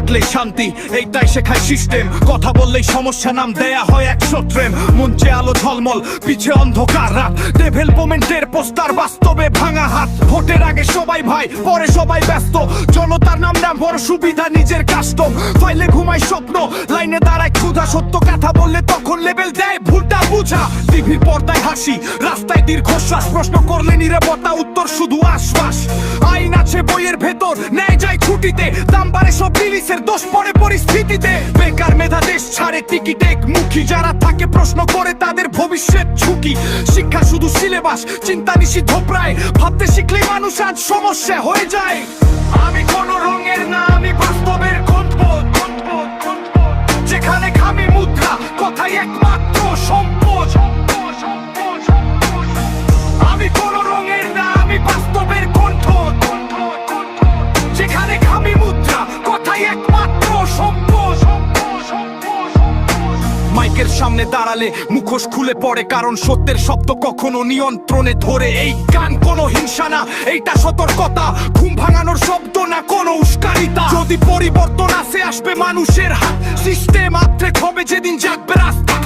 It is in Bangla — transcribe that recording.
থাকলেই শান্তি, এইটাই শেখায় সিস্টেম। কথা বললেই সমস্যা, নাম দেয়া হয় 100 ট্রেম। মঞ্চে আলো ঝলমল, পিছে অন্ধকার রাত। ডেভেলপমেন্টের পোস্টার, বাস্তবে ভাঙা হাত। ভোটের আগে সবাই ভাই, পরে সবাই ব্যস্ত। জনতার নাম না বড় সুবিধা, নিজের কাস্টম। ফাইলে ঘুমায় স্বপ্ন, লাইনে দাঁড়ায় ক্ষুধা। সত্য কথা বললে তখন লেবেল দেয় ভুলটা বুঝা। টিভির পর্দায় হাসি, রাস্তায় দীর্ঘশ্বাস। প্রশ্ন করলে নিরাপত্তা, উত্তর শুধু আশ্বাস। আইন আছে বইয়ের ভেতর, ন্যায় যায় ছুটিতে। দাম বাড়ে সব রিলিজের, দোষ পড়ে পরিস্থিতিতে। বেকার মেধা দেশ ছাড়ে, টিকিট একমুখী। যারা থাকে প্রশ্ন করে, তাদের ভবিষ্যৎ ঝুঁকি। শিক্ষা শুধু সিলেবাস, চিন্তা নিষিদ্ধ প্রায়। ভাবতে শিখলে মানুষ আজ সমস্যা হয়ে যায়। আমি কোনো রঙের না, আমি বাস্তবের গন্তব্য। যেখানে খামি মুদ্রা, কথাই একমাত্র সম্পদ। আমি কোনো রঙের না, আমি বাস্তবের কণ্ঠ। যেখানে খামি মুদ্রা, কথাই একমাত্র সম্পদ। মাইকের সামনে দাঁড়ালে মুখোশ খুলে পড়ে, কারণ সত্যের শব্দ কখনো নিয়ন্ত্রণে ধরে। এই গান কোনো হিংসা না, এইটা সতর্কতা। ঘুম ভাঙানোর শব্দ না, কোনো উস্কারিতা। যদি পরিবর্তন আসে, আসবে মানুষের হাত। সিস্টেম আত্রেক হবে যেদিন জাগবে রাস্তা।